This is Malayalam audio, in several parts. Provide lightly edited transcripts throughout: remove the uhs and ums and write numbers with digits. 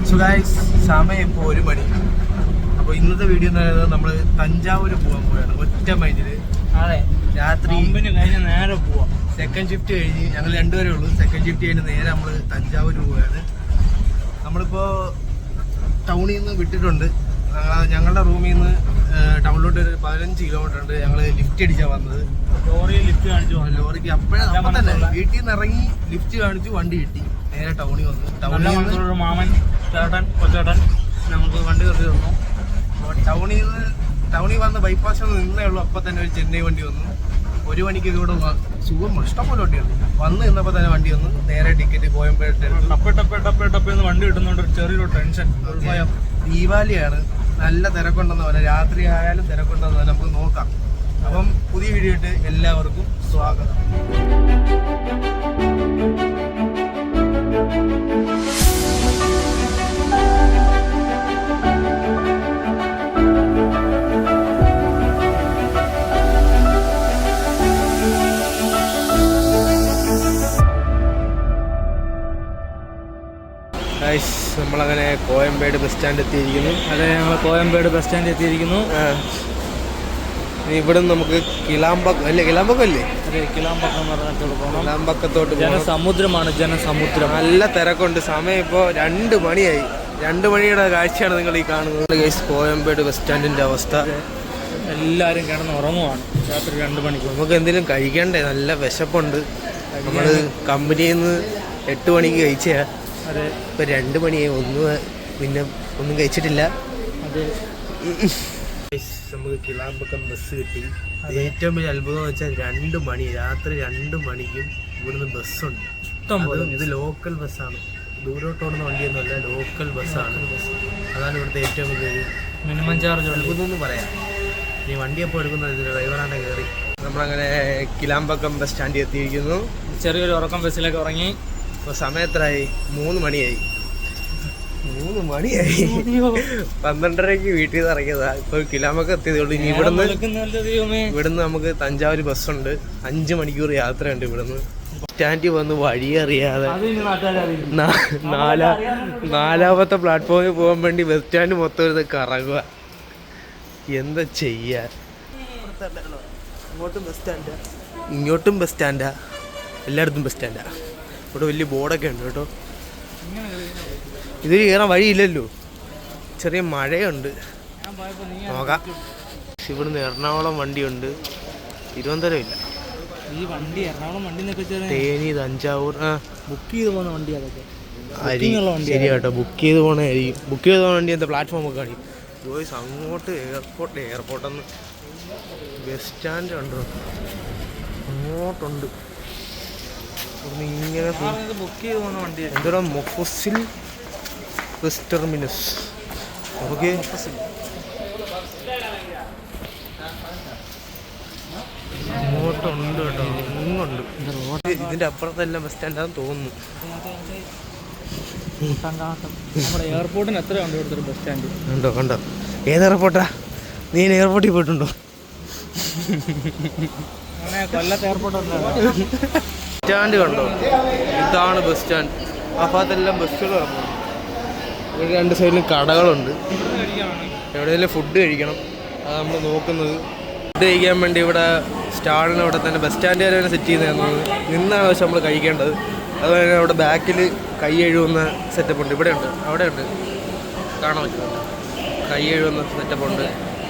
സോ ഗൈസ്, സമയം ഇപ്പോൾ 1 മണി. അപ്പോൾ ഇന്നത്തെ വീഡിയോ എന്ന് പറയുന്നത് നമ്മൾ തഞ്ചാവൂർ പോകാൻ പോവുകയാണ് ഒറ്റ മൈൻഡിൽ. അതെ, രാത്രി കഴിഞ്ഞ് നേരെ പോവാം. സെക്കൻഡ് ഷിഫ്റ്റ് കഴിഞ്ഞ് ഞങ്ങൾ രണ്ടുപേരേ ഉള്ളൂ. സെക്കൻഡ് ഷിഫ്റ്റ് കഴിഞ്ഞ് നേരെ നമ്മൾ തഞ്ചാവൂർ പോവുകയാണ്. നമ്മളിപ്പോൾ ടൗണിൽ നിന്ന് വിട്ടിട്ടുണ്ട്. ഞങ്ങളുടെ റൂമിൽ നിന്ന് ടൗണിലോട്ട് ഒരു 15 കിലോമീറ്റർ ഉണ്ട്. ഞങ്ങൾ ലിഫ്റ്റ് അടിച്ചാണ് വന്നത്. ലോറിയിൽ ലിഫ്റ്റ് കാണിച്ചു. ലോറിക്ക് അപ്പം തന്നെ വീട്ടിൽ നിന്ന് ഇറങ്ങി ലിഫ്റ്റ് കാണിച്ചു വണ്ടി കിട്ടി. നേരെ ടൗണിൽ വന്നു. ടൗണിൽ മാമൻ ചേട്ടൻ കൊച്ചേട്ടൻ നമുക്ക് വണ്ടി നിർത്തി തന്നു. ടൗണിൽ വന്ന് ബൈപ്പാസിൽ നിന്നേ ഉള്ളൂ. അപ്പം തന്നെ ഒരു ചെന്നൈ വണ്ടി വന്നു. 1 മണിക്ക് ഇവിടെ സുഖം ഇഷ്ടംപോലെ വണ്ടി വന്നു നിന്നപ്പോൾ തന്നെ വണ്ടി വന്നു. നേരെ ടിക്കറ്റ് കോയമ്പേട്ട് ടപ്പേന്ന് വണ്ടി കിട്ടുന്നോണ്ട് ചെറിയൊരു ടെൻഷൻ, ഒരു ഭയം. ദീപാവലിയാണ്, നല്ല തിരക്കുണ്ടെന്ന് പറയാം. രാത്രി ആയാലും തിരക്കുണ്ടെന്ന് പറയാം. നമുക്ക് നോക്കാം. അപ്പം പുതിയ വീഡിയോ ഇട്ട് എല്ലാവർക്കും സ്വാഗതം. നമ്മളങ്ങനെ കോയമ്പേട് ബസ് സ്റ്റാൻഡ് എത്തിയിരിക്കുന്നു. അതെ, ഞങ്ങൾ കോയമ്പേട് ബസ് സ്റ്റാൻഡ് എത്തിയിരിക്കുന്നു. ഇവിടെ നമുക്ക് കിലാമ്പക്കം അല്ലേ? അതെ, കിലാമ്പക്കം എന്ന് പറഞ്ഞിട്ട് പോകണം. കിലാമ്പക്കത്തോട്ട് ജനസമുദ്രമാണ്, ജനസമുദ്രം. നല്ല തിരക്കുണ്ട്. സമയം ഇപ്പോൾ 2 മണിയായി. 2 മണിയുടെ കാഴ്ചയാണ് നിങ്ങൾ ഈ കാണുന്നത്. ഗൈസ്, കോയമ്പേട് ബസ് സ്റ്റാൻഡിൻ്റെ അവസ്ഥ. എല്ലാവരും കിടന്ന് ഉറങ്ങുവാണ് രാത്രി 2 മണിക്ക്. നമുക്ക് എന്തെങ്കിലും കഴിക്കണ്ടേ? നല്ല വിശപ്പുണ്ട്. നമ്മൾ കമ്പനിയിൽ നിന്ന് 8 മണിക്ക് കഴിച്ചാ. അതെ, ഇപ്പം 2 മണിയായി. പിന്നെ ഒന്നും കഴിച്ചിട്ടില്ല. അതെ, നമുക്ക് കിലാമ്പക്കം ബസ് കിട്ടി. ഏറ്റവും വലിയ അത്ഭുതം എന്ന് വെച്ചാൽ 2 മണി, രാത്രി 2 മണിക്കും ഇവിടുന്ന് ബസ്സുണ്ട്. ഇത് ലോക്കൽ ബസ്സാണ്. ദൂരോട്ടോടുന്ന വണ്ടിയൊന്നുമല്ല, ലോക്കൽ ബസ്സാണ്. അതാണ് ഇവിടുത്തെ ഏറ്റവും വലിയൊരു മിനിമം ചാർജ് അത്ഭുതം എന്ന് പറയാം. ഈ വണ്ടി എപ്പോൾ എടുക്കുന്നത് ഡ്രൈവറാണ് കയറി. നമ്മളങ്ങനെ കിലാമ്പക്കം ബസ് സ്റ്റാൻഡിൽ എത്തിയിരിക്കുന്നു. ചെറിയൊരു ഉറക്കം ബസ്സിലേക്ക് ഉറങ്ങി. ഇപ്പോൾ സമയം എത്രയായി? 3 മണിയായി. 12:30 വീട്ടിൽ നിന്ന് ഇറങ്ങിയതാ. ഇപ്പോൾ കിലാമ്പക്കം എത്തിയതുള്ളൂ. ഇനി ഇവിടുന്ന് നമുക്ക് തഞ്ചാവൂർ ബസ്സുണ്ട്. 5 മണിക്കൂർ യാത്രയുണ്ട് ഇവിടുന്ന്. സ്റ്റാൻഡിൽ വന്ന് വഴിയറിയാതെ 4ാമത്തെ പ്ലാറ്റ്ഫോമിൽ പോകാൻ വേണ്ടി ബസ് സ്റ്റാൻഡ് മൊത്തം ഒരു കറങ്ങുക. എന്താ ചെയ്യാ? ഇങ്ങോട്ടും ബസ് സ്റ്റാൻഡാ, എല്ലായിടത്തും ബസ് സ്റ്റാൻഡാ. ഇവിടെ വലിയ ബോർഡൊക്കെ ഉണ്ട് കേട്ടോ. ഇതിൽ കയറാൻ വഴിയില്ലല്ലോ, ചെറിയ മഴയുണ്ട്. നോക്കാം. ഇവിടുന്ന് എറണാകുളം വണ്ടിയുണ്ട്, തിരുവനന്തപുരം ഇല്ല. ഈ വണ്ടി എറണാകുളം വണ്ടി തേനി, തഞ്ചാവൂർ ബുക്ക് ചെയ്ത് പോകുന്ന വണ്ടി. അതൊക്കെ ശരി കേട്ടോ, ബുക്ക് ചെയ്ത് പോകണമായിരിക്കും. ബുക്ക് ചെയ്ത് പോകുന്ന വണ്ടി എന്താ പ്ലാറ്റ്ഫോം ഒക്കെ കാണിക്കും. ബോയ്സ് അങ്ങോട്ട് എയർപോർട്ടെന്ന് ബസ് സ്റ്റാൻഡ് ഉണ്ടോ? അങ്ങോട്ടുണ്ട്. ഇങ്ങനെ ബുക്ക് ചെയ്ത് പോകുന്ന വണ്ടി. എന്തോടാ? മൊഫസിൽ ബസ് ടെർമിനസ്. ഓക്കെ, അങ്ങോട്ടുണ്ട് കേട്ടോ, ഇങ്ങുണ്ട്. ഇതിൻ്റെ അപ്പുറത്തെല്ലാം ബസ് സ്റ്റാൻഡാന്ന് തോന്നുന്നു. നമ്മുടെ എയർപോർട്ടിന് എത്ര ഉണ്ട് ഇവിടുത്തെ ബസ് സ്റ്റാൻഡ്? കണ്ടോ? ഏത് എയർപോർട്ടാ? നീ എയർപോർട്ടിൽ പോയിട്ടുണ്ടോ? കൊല്ലത്ത് എയർപോർട്ട് സ്റ്റാൻഡ് കണ്ടോ? ഇതാണ് ബസ് സ്റ്റാൻഡ്. ആ ഭാഗത്തെല്ലാം ബസ്സുകൾ ഇറങ്ങും. ഇവിടെ 2 സൈഡിലും കടകളുണ്ട്. എവിടെയെങ്കിലും ഫുഡ് കഴിക്കണം, അത് നമ്മൾ നോക്കുന്നത്. ഫുഡ് കഴിക്കാൻ വേണ്ടി ഇവിടെ സ്റ്റാളിന് അവിടെ തന്നെ ബസ് സ്റ്റാൻഡ് വരെ സെറ്റ് ചെയ്യുന്നതാണ്. നിന്നാണ് പക്ഷെ നമ്മൾ കഴിക്കേണ്ടത്. അതുപോലെ തന്നെ അവിടെ ബാക്കിൽ കൈ കഴുകുന്ന സെറ്റപ്പ് ഉണ്ട്. ഇവിടെ ഉണ്ട്, അവിടെ ഉണ്ട്, കാണാൻ പറ്റുന്നുണ്ട്. കൈ കഴുകുന്ന സെറ്റപ്പ് ഉണ്ട്.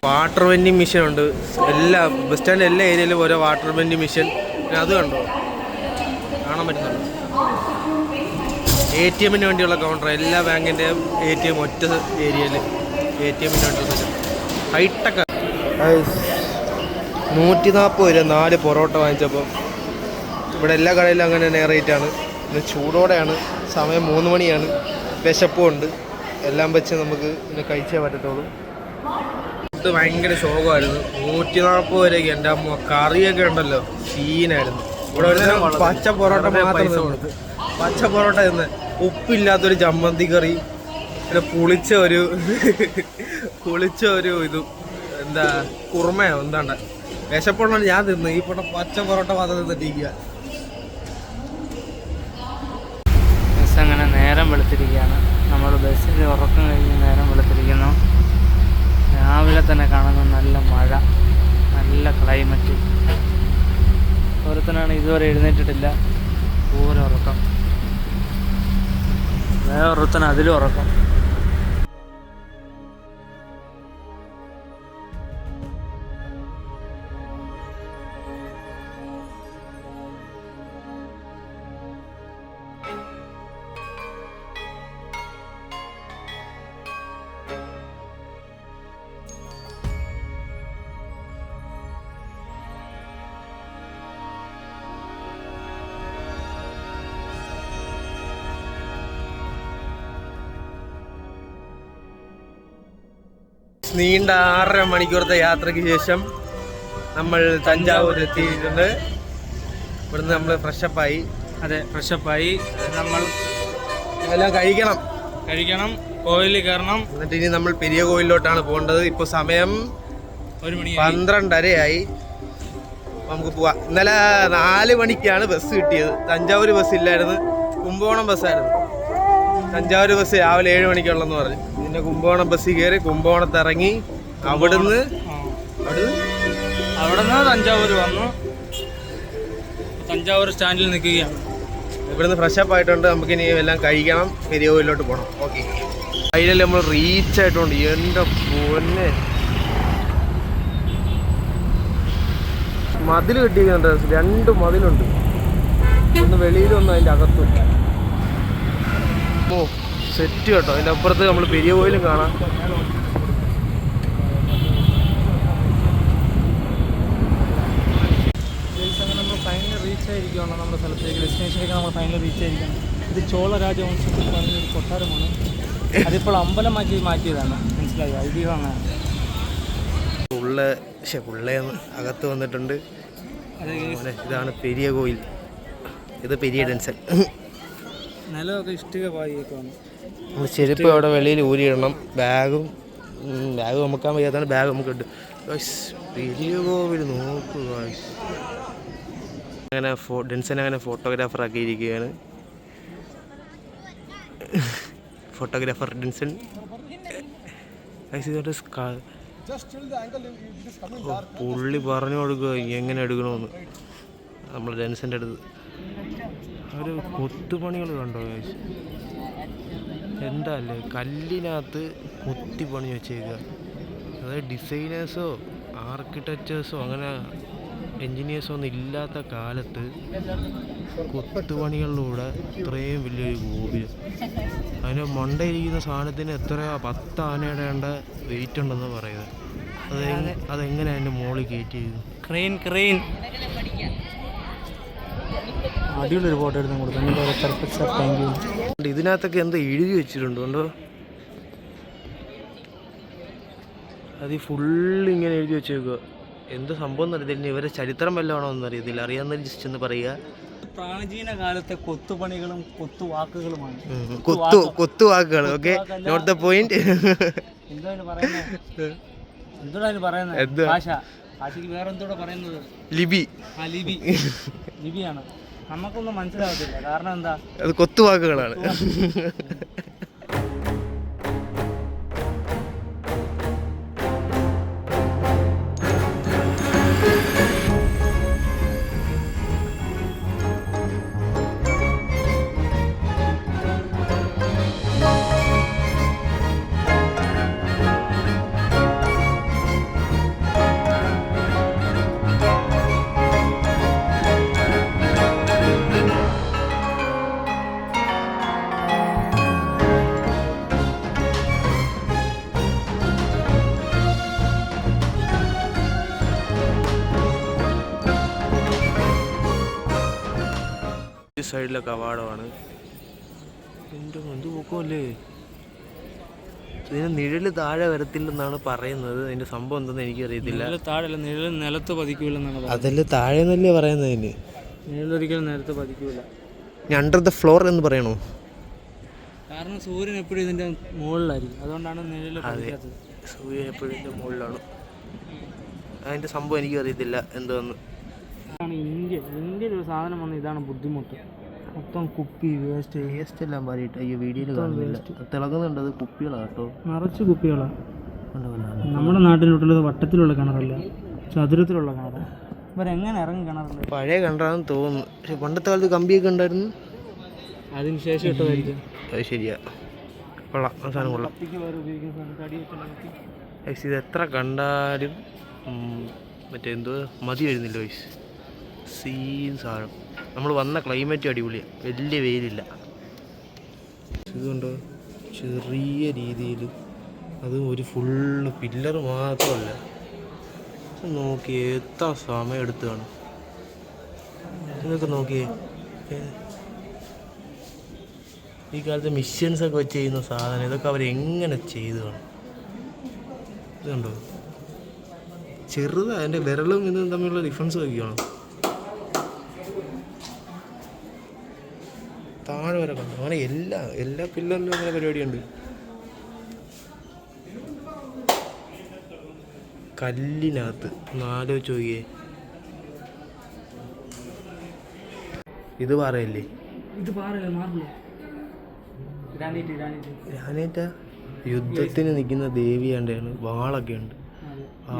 വാട്ടർ വെൻഡിങ് മെഷീൻ ഉണ്ട്. എല്ലാ ബസ് സ്റ്റാൻഡിൻ്റെ എല്ലാ ഏരിയയിലും ഓരോ വാട്ടർ വെൻഡിങ് മെഷീൻ. പിന്നെ അത് കണ്ടോ, കാണാൻ പറ്റുന്നുണ്ട്. ATM വേണ്ടിയുള്ള കൗണ്ടർ, എല്ലാ ബാങ്കിൻ്റെയും ATM ഒറ്റ ഏരിയയിൽ ATM വേണ്ടിയുള്ള ഹൈടെക്. 140 രൂപ 4 പൊറോട്ട വാങ്ങിച്ചപ്പോൾ. ഇവിടെ എല്ലാ കടയിലും അങ്ങനെ തന്നെ റേറ്റാണ്. പിന്നെ ചൂടോടെയാണ്. സമയം 3 മണിയാണ്. വിശപ്പും ഉണ്ട്. എല്ലാം വെച്ച് നമുക്ക് പിന്നെ കഴിച്ചേ പറ്റത്തുള്ളൂ. ഇത് ഭയങ്കര ശോകമായിരുന്നു. 140 രൂപയ്ക്ക് എൻ്റെ അമ്മ കറിയൊക്കെ ഉണ്ടല്ലോ, സീനായിരുന്നു. ഇവിടെ ഒരു പച്ച പൊറോട്ട മാത്രം കൊടുത്ത്, പച്ച പൊറോട്ട നിന്ന് ഉപ്പില്ലാത്തൊരു ചമ്മന്തി കറി, പിന്നെ പുളിച്ച ഒരു ഇതും എന്താ കുറുമയോ എന്താണ്ട. വിശപ്പുള്ള ഞാൻ തിന്ന് ഈ പച്ച പൊറോട്ട മാത്രം തിന്നിട്ടിരിക്കുക. അങ്ങനെ നേരം വെളുത്തിരിക്കുകയാണ്. നമ്മൾ ബസ്സിൽ ഉറക്കം കഴിഞ്ഞ് നേരം വെളുത്തിരിക്കുന്നു. രാവിലെ തന്നെ കാണുന്ന നല്ല മഴ, നല്ല ക്ലൈമറ്റ്. ഒരുത്തനാണ് ഇതുവരെ എഴുന്നേറ്റിട്ടില്ല, പൂരം ഉറക്കം. വേറൊരുത്തൻ അതിലും ഉറക്കം. നീണ്ട 6.5 മണിക്കൂറത്തെ യാത്രയ്ക്ക് ശേഷം നമ്മൾ തഞ്ചാവൂർ എത്തിയിട്ടുണ്ട്. ഇവിടുന്ന് നമ്മൾ ഫ്രഷപ്പായി. അതെ, ഫ്രഷപ്പായി. നമ്മൾ എല്ലാം കഴിക്കണം, കോവിലിൽ കയറണം. എന്നിട്ട് ഇനി നമ്മൾ പെരിയ കോവിലോട്ടാണ് പോകേണ്ടത്. ഇപ്പോൾ സമയം 12:30 നമുക്ക് പോവാം. ഇന്നലെ 4 മണിക്കാണ് ബസ് കിട്ടിയത്. തഞ്ചാവൂർ ബസ് ഇല്ലായിരുന്നു, കുംഭകോണം ബസ്സായിരുന്നു. തഞ്ചാവൂർ ബസ് രാവിലെ 7 മണിക്കുള്ളതെന്ന് പറഞ്ഞു. പിന്നെ കുംഭകോണം ബസ്സിൽ കയറി കുംഭകോണത്ത് ഇറങ്ങി അവിടുന്ന് തഞ്ചാവൂർ വന്നു. തഞ്ചാവൂർ സ്റ്റാൻഡിൽ നിൽക്കുകയാണ്. ഇവിടുന്ന് ഫ്രഷപ്പ് ആയിട്ടുണ്ട്. നമുക്കിനി എല്ലാം കഴിക്കണം, പെരിയ കോവിലോട്ട് പോകണം. ഓക്കെ, അതിൽ നമ്മൾ റീച്ച് ആയിട്ടുണ്ട്. എൻ്റെ പൊന്നെ, മതിൽ കെട്ടിയിരിക്കുന്നുണ്ട്. 2 മതിലുണ്ട്, ഒന്ന് വെളിയിലൊന്നും അതിൻ്റെ അകത്തും. ഓ സെറ്റ് കേട്ടോ. അതിൻ്റെ അപ്പുറത്ത് നമ്മൾ പെരിയ കോവിലും കാണാം. നമ്മൾ ഫൈനൽ റീച്ച് ആയിരിക്കുകയാണ് നമ്മുടെ സ്ഥലത്തേക്ക്. ഡെസ്റ്റിനേഷനിലേക്ക് നമ്മൾ ഫൈനൽ റീച്ച് ആയിരിക്കണം. ഇത് ചോള രാജവംശം എന്ന് പറഞ്ഞൊരു കൊട്ടാരമാണ്. അതിപ്പോൾ അമ്പലമാക്കി മാറ്റിയതാണ്, മനസ്സിലായി, ഐതിഹ്യമാണ്. പുള്ളേന്ന് അകത്ത് വന്നിട്ടുണ്ട്. ഇതാണ് പെരിയ കോവിൽ, ഇത് പെരിയ ഡെൻസൻ. നിലമൊക്കെ ഇഷ്ടിക പായിയേക്കാണ്. നമ്മൾ ചെരുപ്പ് അവിടെ വെളിയിൽ ഊരിയിടണം. ബാഗ് നമുക്കാൻ വയ്യാത്താണ്, ബാഗ് നമുക്ക് ഇട്ട്. പെരിയ കോവിൽ നോക്കുക. അങ്ങനെ ഡെൻസൻ അങ്ങനെ ഫോട്ടോഗ്രാഫർ ആക്കിയിരിക്കുകയാണ്. ഫോട്ടോഗ്രാഫർ ഡെൻസൻ. പുള്ളി പറഞ്ഞു കൊടുക്കുക എങ്ങനെ എടുക്കണമെന്ന് നമ്മൾ ഡെൻസൻ്റെ അടുത്ത്. ഒരു കൊത്തുപണികൾ കണ്ടോ? എന്താ അല്ലേ, കല്ലിനകത്ത് കൊത്തിപ്പണി വെച്ചേക്കുക. അതായത് ഡിസൈനേഴ്സോ ആർക്കിടെക്ചേഴ്സോ അങ്ങനെ എൻജിനീയേഴ്സോ ഒന്നും ഇല്ലാത്ത കാലത്ത് കൊത്തുപണികളിലൂടെ ഇത്രയും വലിയൊരു കോവിൽ. അതിന് മണ്ടയിരിക്കുന്ന സാധനത്തിന് എത്രയാ 10 ആനയുടെ കണ്ട വെയിറ്റ് ഉണ്ടെന്ന് പറയുന്നത്. അതെങ്ങനെ അതിൻ്റെ മുകളിൽ കയറ്റി ചെയ്തു? ക്രെയിൻ അടിപൊളി ഫോട്ടോ എടുത്ത് കൊടുത്തു. ഇതിനകത്തൊക്കെ എന്താ എഴുതി വെച്ചിട്ടുണ്ടോ? അത് ഫുള്ള് ഇങ്ങനെ എഴുതി വെച്ചേക്കുക. എന്ത് സംഭവം എന്നറിയത്തില്ല. ഇവരെ ചരിത്രം വല്ലതാണോ എന്ന് അറിയത്തില്ല. അറിയാവുന്ന ജസ്റ്റ് ഒന്ന് പറയുക. പ്രാചീന കാലത്തെ കൊത്തുപണികളും കൊത്തുവാക്കുകളുമാണ്. കൊത്തുവാക്കുകൾ. Okay, note the point. എന്താണ് പറയുന്നത്? ഭാഷയ്ക്ക് വേറെ എന്തോടെ പറയുന്നത്? ലിപിയാണ്. നമുക്കൊന്നും മനസ്സിലാവത്തില്ല. കാരണം എന്താ, അത് കൊത്തുവാക്കുകളാണ്. സൈഡിലെ കവാടമാണ്. എൻ്റെ എന്ത് പൊക്കമല്ലേ. ഇതിന് നിഴല് താഴെ വരത്തില്ലെന്നാണ് പറയുന്നത്. അതിൻ്റെ സംഭവം എന്തെന്ന് എനിക്കറിയത്തില്ല. നിഴൽ നിലത്ത് പതിക്കൂലെന്നാണ്. അതല്ല, താഴെ എന്നല്ലേ പറയുന്നത്. അതിന് നിഴലൊരിക്കലും നിലത്ത് പതിക്കൂല. അണ്ടർ ദ ഫ്ലോർ എന്ന് പറയണോ? കാരണം സൂര്യൻ എപ്പോഴും ഇതിൻ്റെ മുകളിലായിരിക്കും, അതുകൊണ്ടാണ് നിഴൽ പതിക്കാത്തത്. സൂര്യൻ എപ്പോഴും ഇതിൻ്റെ മുകളിലാണ്. അതിൻ്റെ സംഭവം എനിക്കറിയത്തില്ല എന്തുവന്ന്. ഇന്ത്യയിൽ ഒരു സാധനം വന്ന് ഇതാണ് ബുദ്ധിമുട്ട്. മൊത്തം കുപ്പി വേസ്റ്റ് വേസ്റ്റ് എല്ലാം പാടിയിട്ട് അയ്യോ വീഡിയോയിൽ കാണുന്നില്ല. തിളങ്ങുന്നുണ്ട്, അത് കുപ്പികളാണ് കേട്ടോ, നിറച്ച് കുപ്പികളാണ്. നമ്മുടെ നാട്ടിലോട്ടുള്ളത് വട്ടത്തിലുള്ള കിണറല്ല, ചതുരത്തിലുള്ള കിണറാണ്. ഇവരെങ്ങനെ ഇറങ്ങി കിണറുണ്ട്? പഴയ കിണറാണെന്ന് തോന്നുന്നു. പക്ഷെ പണ്ടത്തെ കാലത്ത് കമ്പിയൊക്കെ ഉണ്ടായിരുന്നു. അതിന് ശേഷം ഇട്ടതായിരിക്കും. അത് ശരിയാ, കൊള്ളാം, ആ സാധനം കൊള്ളാം. ഇത് എത്ര കണ്ടാലും മറ്റേ എന്തോ മതി വരുന്നില്ല വയസ്സ്. സീൻ സാധനം. നമ്മൾ വന്ന ക്ലൈമറ്റ് അടിപൊളിയാണ്, വലിയ വെയിലില്ല. ഇതുകൊണ്ടോ ചെറിയ രീതിയിൽ, അതും ഒരു ഫുള്ള് പില്ലർ മാത്രമല്ല. നോക്കിയേ എത്ര സമയം എടുത്ത് കാണും. ഇതൊക്കെ നോക്കിയേ, ഈ കാലത്ത് മിഷ്യൻസൊക്കെ വെച്ച് ചെയ്യുന്ന സാധനം ഇതൊക്കെ അവരെങ്ങനെ ചെയ്തു കാണും. ഇതുണ്ടോ ചെറുതാ, അതിൻ്റെ വിരലും ഇതും തമ്മിലുള്ള ഡിഫറൻസ് നോക്കിയാണ്. താഴെ വരെ കണ്ടു. അങ്ങനെ എല്ലാ പില്ലറിലും അങ്ങനെ പരിപാടിയുണ്ട്. കല്ലിനകത്ത് ആലോചിച്ച് നോക്കിയേ. ഇത് പറയല്ലേ, ഇത് പാറല്ല, മാർബിൾ, ഗ്രാനൈറ്റ്. ഗ്രാനൈറ്റാ? യുദ്ധത്തിന് നിൽക്കുന്ന ദേവിയാണ്ടാണ്. വാളൊക്കെ ഉണ്ട്,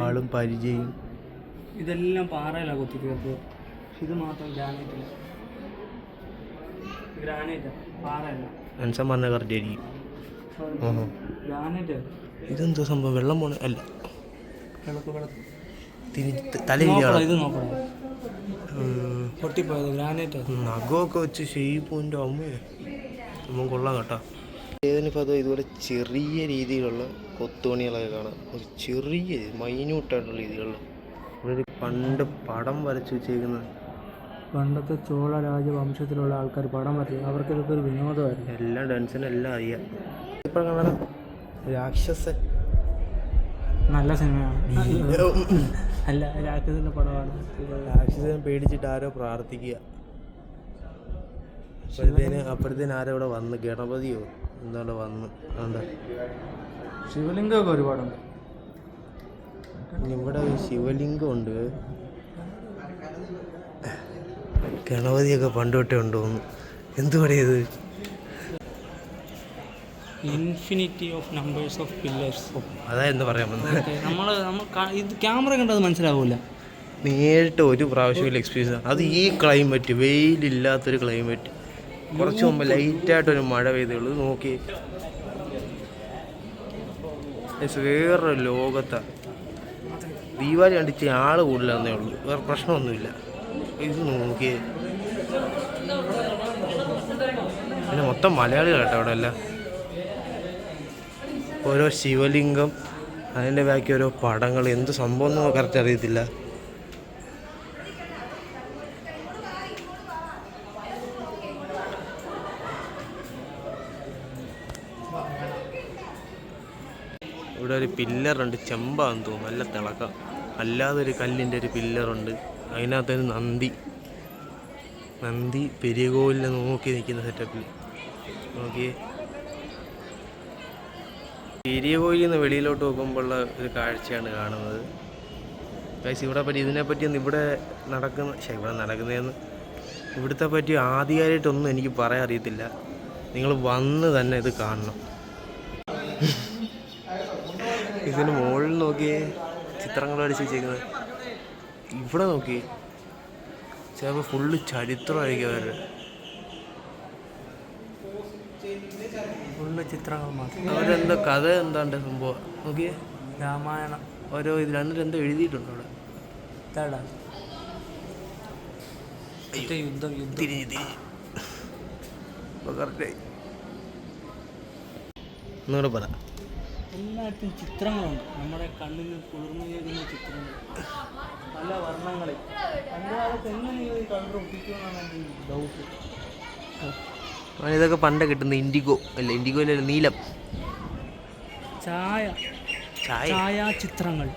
ആളും പരിചയം. ഇതെല്ലാം പാറയിലാണ് കൊത്തി തീർത്തത്. ഇത് മാത്രം ഗ്രാനൈറ്റ് പാറയല്ല. മനുഷ്യൻ പറഞ്ഞ കറക്റ്റ് ആയിരിക്കും. ഓഹോ, ഗ്രാനൈറ്റ്. ഇതെന്തോ സംഭവം? വെള്ളം പോണ അല്ല, തലയിലാണ്. ഇത് നോക്കണം, പൊട്ടിപ്പോയത് ഗ്രാനൈറ്റ്. നഖമൊക്കെ വെച്ച് ഷെയ്പ്പിൻ്റെ അമ്മയെ നമ്മൾ കൊള്ളാം കേട്ടോ. ഏതിനിപ്പോൾ അതോ ഇതുപോലെ ചെറിയ രീതിയിലുള്ള കൊത്തുപണികളൊക്കെ കാണാം. ഒരു ചെറിയ മൈന്യൂട്ടായിട്ടുള്ള രീതിയിലുള്ള ഇവിടെ പണ്ട് പടം വരച്ച് വെച്ചേക്കുന്ന പണ്ടത്തെ ചോള രാജവംശത്തിലുള്ള ആൾക്കാർ പടം വരച്ചു. അവർക്ക് ഇതൊക്കെ ഒരു വിനോദമായിരുന്നു. എല്ലാം ഡാൻസിനും എല്ലാം അറിയാം. ഇപ്പോൾ കാണാം രാക്ഷസൻ, നല്ല സിനിമയാണ്. അല്ല, രാക്ഷസൻ്റെ പടമാണ്. രാക്ഷസനെ പേടിച്ചിട്ട് ആരോ പ്രാർത്ഥിക്കുക. അപ്പോഴത്തേന് ആരോ ഇവിടെ വന്ന്, ഗണപതിയോ എന്താണ്ട് വന്ന്. എന്താ ശിവലിംഗമൊക്കെ ഒരുപാടുണ്ട് ഇവിടെ. ശിവലിംഗമുണ്ട്, ഗണപതിയൊക്കെ പണ്ട് തൊട്ടേ ഉണ്ടോന്ന്. എന്ത് പറയുന്നത്? Infinity of numbers of pillars. അതാ എന്താ പറയാൻ വന്നത്. നമ്മൾ ഇത് ക്യാമറ കണ്ടത് മനസ്സിലാവില്ല. നേരിട്ട് ഒരു പ്രാവശ്യമില്ല എക്സ്പീരിയൻസ്. അത് ഈ ക്ലൈമറ്റ്, വെയിലില്ലാത്തൊരു ക്ലൈമറ്റ്. കുറച്ച് മുമ്പ് ലൈറ്റായിട്ടൊരു മഴ പെയ്തുള്ളൂ. നോക്കി, വേറൊരു ലോകത്താണ്. ദീപാവലി കണ്ടിച്ച് ആള് കൂടുതലാന്നേ ഉള്ളൂ, വേറെ പ്രശ്നമൊന്നുമില്ല. ഇത് നോക്കിയേ, പിന്നെ മൊത്തം മലയാളികൾ കേട്ടോ അവിടെ എല്ലാം. ഓരോ ശിവലിംഗം, അതിൻ്റെ ബാക്കി ഓരോ പടങ്ങൾ. എന്ത് സംഭവം എന്ന് കറക്റ്റ് അറിയത്തില്ല. ഇവിടെ ഒരു പില്ലറുണ്ട്, ചെമ്പാന്ന് തോന്നുന്നു, നല്ല തിളക്കം. അല്ലാതെ ഒരു കല്ലിൻ്റെ ഒരു പില്ലറുണ്ട്, അതിനകത്തൊരു നന്ദി പെരിയ കോവിലിനെ നോക്കി നിൽക്കുന്ന സെറ്റപ്പിൽ. നോക്കിയേ, പെരിയ കോവിലിൽ നിന്ന് വെളിയിലോട്ട് നോക്കുമ്പോഴുള്ള ഒരു കാഴ്ചയാണ് കാണുന്നത്. ഗൈസ്, ഇതിനെപ്പറ്റിയൊന്നും ഇവിടെ നടക്കുന്നതെന്ന് ഇവിടുത്തെ പറ്റി ആധികാരികമായിട്ടൊന്നും എനിക്ക് പറയാൻ അറിയത്തില്ല. നിങ്ങൾ വന്ന് തന്നെ ഇത് കാണണം. ഇതിന് മുകളിൽ നോക്കിയേ, ചിത്രങ്ങൾ അടിച്ച് വെച്ചേക്കുന്നത്. ഇവിടെ നോക്കി, ചിലപ്പോൾ ഫുള്ള് ചരിത്രമായിരിക്കും അവരുടെ. ഫുള്ള് ചിത്രങ്ങൾ മാത്രം. അവരെന്താ കഥ എന്താണ്ട് സംഭവം നോക്കിയേ. രാമായണം ഓരോ ഇതിൽ എന്തോ എഴുതിയിട്ടുണ്ട് അവിടെ. യുദ്ധം തിരിഞ്ഞ് കറക്റ്റായി. ഒന്നുകൂടെ പറ. എല്ലായിടത്തും ചിത്രങ്ങളുണ്ട്. നമ്മുടെ കണ്ണിന് കുളിർമയേകുന്ന ചിത്രങ്ങൾ, പല വർണ്ണങ്ങളിൽ. പണ്ട് കാലത്ത് എങ്ങനെ ഈ കളർ ഒപ്പിക്കുമെന്നാണ് എൻ്റെ ഡൗട്ട്. ഇതൊക്കെ പണ്ട് കിട്ടുന്ന ഇൻഡിഗോ അല്ല, നീലം ഛായാചിത്രങ്ങൾ.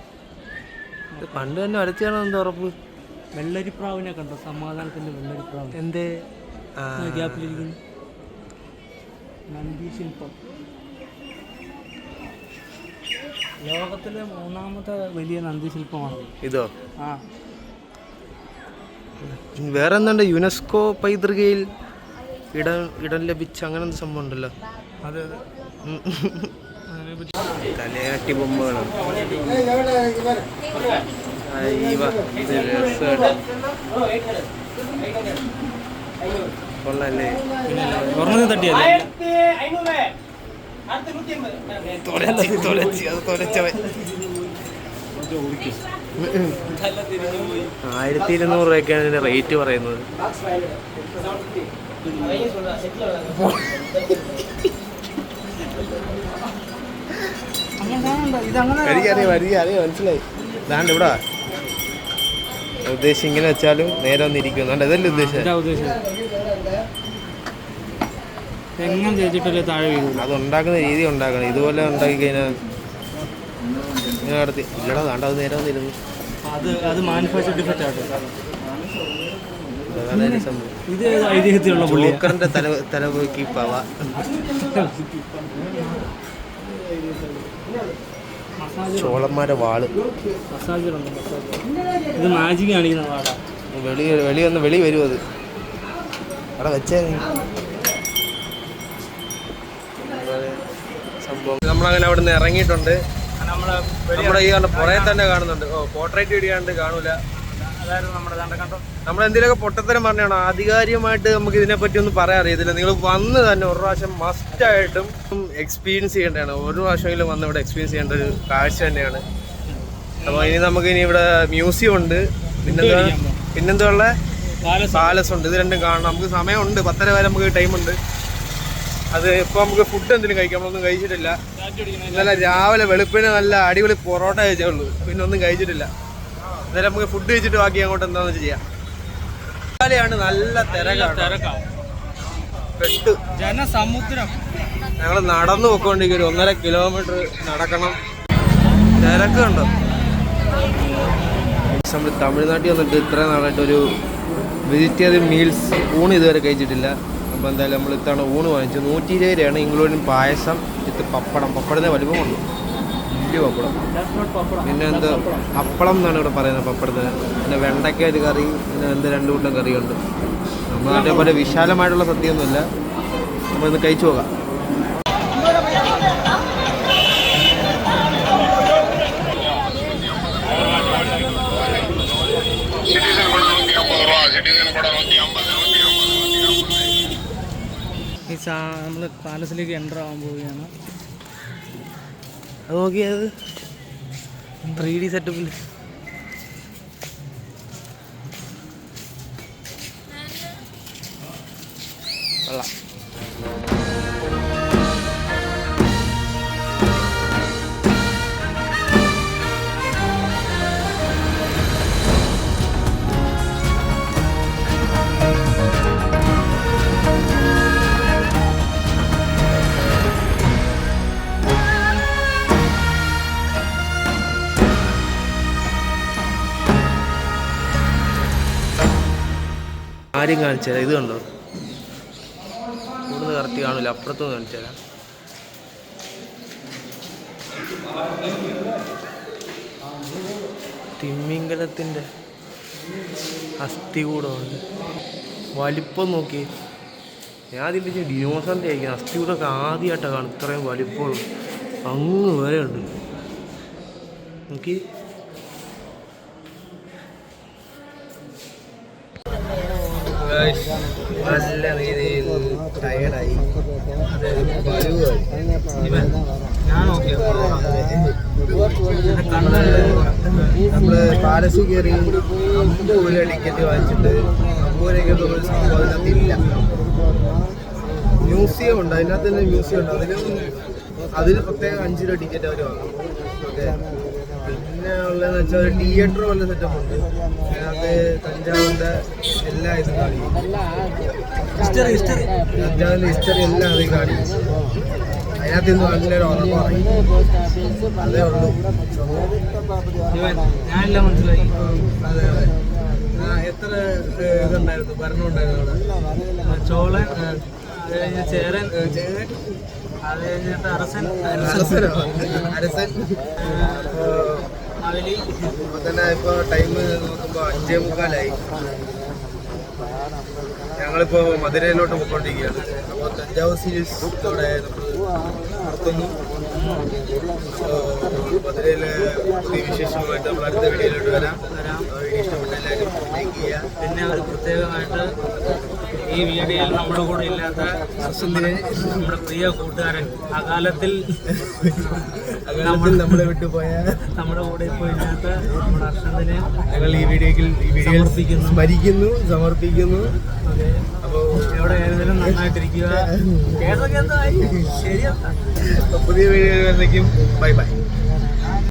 പണ്ട് തന്നെ വരച്ചാണോ എന്താ ഉറപ്പ്? വെള്ളരിപ്രാവിനെ കണ്ടോ? സമാധാനത്തിൻ്റെ വെള്ളരിപ്രാവ്. എന്തേ ഗ്യാപ്പിലിരിക്കുന്നു. നന്ദി ശില്പം ലോകത്തിലെ 3ാമത്തെ വലിയ നന്ദി ശില്പമാണ് ഇതോ? ആ, വേറെ എന്തുണ്ട് യുനെസ്കോ പൈതൃകയിൽ ഇടം ലഭിച്ച അങ്ങനെ എന്ത് സംഭവം ഉണ്ടല്ലോ. അതെ തലയാട്ടി ബൊമ്മകളാണ്. കൊള്ളല്ലേ, തട്ടിയല്ലേ തൊലച്ചവൻ. 1200 രൂപയ്ക്കാണ് ഇതിന്റെ റേറ്റ് പറയുന്നത്. എനിക്കറിയാം മനസ്സിലായി. ഇതാണ്ട് ഇവിടെ ഉദ്ദേശം ഇങ്ങനെ വെച്ചാലും നേരെ വന്നിരിക്കുന്നുണ്ട്. അതല്ലേ ഉദ്ദേശം. എങ്ങനെ ചേച്ചിട്ടല്ലേ താഴെ വീഴും. അത് ഉണ്ടാക്കുന്ന രീതി ഉണ്ടാക്കണം. ഇതുപോലെ ഉണ്ടാക്കി കഴിഞ്ഞാൽ ഇങ്ങനെ നടത്തി ഇല്ലടാ താണ്ട അത് നേരെ വന്നിരുന്നു. അത് മാനുഫാക്ചർ ഡിഫക്റ്റ് ആട്ടോ. അതാണ് സംഭവം. ഇത് ഐതിഹ്യത്തിലുള്ള ജോക്കറിന്റെ തലപോക്കി പവ. ചോളന്മാരെ വാള്. ഇത് മാജിക് കാണിക്കുന്ന വാടാ. വെളി വരും. അത് അവിടെ വെച്ചേ സംഭവം. നമ്മളങ്ങനെ അവിടെ നിന്ന് ഇറങ്ങിയിട്ടുണ്ട്. നമ്മുടെ ഈ പുറകെ തന്നെ കാണുന്നുണ്ട്. പോർട്രേറ്റ് വീഡിയാണ്ട് കാണൂല. നമ്മളെന്തെങ്കിലുമൊക്കെ പൊട്ടത്തരം പറഞ്ഞാണോ ആധികാരികമായിട്ട് നമുക്ക് ഇതിനെപ്പറ്റി ഒന്നും പറയാൻ അറിയത്തില്ല. നിങ്ങൾ വന്ന് തന്നെ ഒരു പ്രാവശ്യം മസ്റ്റായിട്ടും എക്സ്പീരിയൻസ് ചെയ്യേണ്ടതാണ്. ഒരു പ്രാവശ്യമെങ്കിലും വന്ന് ഇവിടെ എക്സ്പീരിയൻസ് ചെയ്യേണ്ട ഒരു കാഴ്ച തന്നെയാണ്. അപ്പോൾ ഇനി ഇവിടെ മ്യൂസിയം ഉണ്ട്, പിന്നെന്താ ഉള്ള പാലസ് ഉണ്ട്. ഇത് രണ്ടും കാണണം. നമുക്ക് സമയമുണ്ട്, 10:30 വരെ നമുക്ക് ടൈമുണ്ട്. അത് ഇപ്പോൾ നമുക്ക് ഫുഡ് എന്തെങ്കിലും കഴിക്കാം. നമ്മളൊന്നും കഴിച്ചിട്ടില്ല. ഇന്നലെ രാവിലെ വെളുപ്പിന് നല്ല അടിപൊളി പൊറോട്ട കഴിച്ചേ ഉള്ളൂ, പിന്നെ ഒന്നും കഴിച്ചിട്ടില്ല. അന്നേരം നമുക്ക് ഫുഡ് കഴിച്ചിട്ട് ബാക്കി അങ്ങോട്ട് എന്താണെന്ന് വെച്ച് ചെയ്യാം. ാണ് നല്ല പെട്ടു ജനസമുദ്രം. ഞങ്ങൾ നടന്നു പോയിക്കൊണ്ടിരിക്കും. ഒരു 1.5 കിലോമീറ്റർ നടക്കണം. തിരക്ക് കണ്ടോ. നമ്മൾ തമിഴ്നാട്ടിൽ വന്നിട്ട് ഇത്ര നാളായിട്ടൊരു വെജിറ്റേറിയൻ മീൽസ് ഊണ് ഇതുവരെ കഴിച്ചിട്ടില്ല. അപ്പോൾ എന്തായാലും നമ്മൾ ഇത്തവണ ഊണ് വാങ്ങിച്ചു. 120 രൂപയാണ്, ഇൻക്ലൂഡിങ് പായസം, ഇത് പപ്പടത്തിന് വലിപ്പം കൊണ്ടു, വലിയ പപ്പടം. പിന്നെ എന്താ അപ്പളം എന്നാണ് ഇവിടെ പറയുന്നത് പപ്പടത്തിന്. പിന്നെ വെണ്ടയ്ക്ക ഒരു കറി, പിന്നെ 2 കൂട്ടം കറിയുണ്ട്. നമ്മുടെ നാട്ടിലെ പോലെ വിശാലമായിട്ടുള്ള സദ്യയൊന്നുമില്ല. നമ്മളിന്ന് കഴിച്ചു പോകാം. നമ്മൾ പാലസിലേക്ക് എൻ്റർ ആവാൻ പോവുകയാണ്. അത് നോക്കിയത് 3D സെറ്റപ്പിൽ കൊള്ളാം. ആരും കാണിച്ചാൽ ഇത് കണ്ടോ, കൂടുതൽ കറക്റ്റ് കാണില്ല. അപ്പുറത്തുനിന്ന് കാണിച്ചാൽ തിമിംഗലത്തിൻ്റെ അസ്ഥി കൂടമുണ്ട്. വലിപ്പം നോക്കി. ഞാൻ അതിൻ്റെ ഡിനോസറിൻ്റെ ആയിരിക്കും. അസ്ഥി കൂടൊക്കെ ആദ്യമായിട്ടാണ് കാണും. ഇത്രയും വലിപ്പമുള്ള അങ്ങ് വരെ ഉണ്ട് നോക്കി. നല്ല രീതിയിൽ ടയർഡായി. നമ്മള് പാലസ് കയറി 50 രൂപ ടിക്കറ്റ് വാങ്ങിച്ചിട്ട് 50 രൂപയ്ക്ക് സംഭവം അതിനകത്തില്ല. മ്യൂസിയം ഉണ്ട്, അതിനകത്ത് തന്നെ മ്യൂസിയം ഉണ്ട്. അതിന് പ്രത്യേകം 5 രൂപ ടിക്കറ്റ് അവർ വാങ്ങും. പിന്നെ ഉള്ളതെന്ന് വെച്ചാൽ ഒരു തിയേറ്റർ പോലെ സെറ്റപ്പ് ഉണ്ട്. അതിനകത്ത് തഞ്ചാവൂരിൻ്റെ എല്ലാ ഇതും കാണിക്കും. തഞ്ചാവൂരിൻ്റെ ഹിസ്റ്ററി എല്ലാം അതിൽ കാണിക്കും. അതിനകത്ത് ഇന്ന് നല്ലൊരു ഉറപ്പ് പറയും. അതേ ഉള്ളൂ. ഞാനെല്ലാം മനസ്സിലായി. അതെ അതെ. എത്ര ഇതുണ്ടായിരുന്നു, ഭരണം ഉണ്ടായിരുന്നു അവിടെ? ചോളൻ, അത് കഴിഞ്ഞ് ചേരൻ, അത് കഴിഞ്ഞിട്ട് അരസൻ, അവലി. അപ്പൊ തന്നെ ഇപ്പൊ ടൈം നോക്കുമ്പോ 5:45. ഞങ്ങളിപ്പോൾ മധുരയിലോട്ട് പോയിക്കൊണ്ടിരിക്കുകയാണ്. അപ്പോൾ തഞ്ചാവൂർ സീരീസ് ഇവിടെ നടത്തുന്നു. മധുരയിലെ പുതിയ വിശേഷങ്ങളുമായിട്ട് നമ്മൾ അടുത്ത വീഡിയോയിലോട്ട് വരാം. വീഡിയോ ഇഷ്ടപ്പെട്ട എല്ലാവരും ലൈക്ക് ചെയ്യുക. പിന്നെ ഒരു പ്രത്യേകമായിട്ട് ഈ വീഡിയോയിൽ നമ്മുടെ കൂടെ ഇല്ലാത്ത നമ്മുടെ പ്രിയ കൂട്ടുകാരൻ അകാലത്തിൽ നമ്മളെ വിട്ടുപോയ നമ്മുടെ കൂടെ ഇപ്പോൾ ഇല്ലാത്ത നമ്മുടെ അർഷദിനെ ഞങ്ങൾ ഈ വീഡിയോയിൽ സമർപ്പിക്കുന്നു. അതെ, അപ്പോൾ എവിടെ ആയിരുന്നാലും നന്നായിട്ടിരിക്കുക. കേസൊക്കെ എന്തായി ശരിയാ. പുതിയ വീഡിയോ വരുന്നേക്കും ബൈ ബൈ.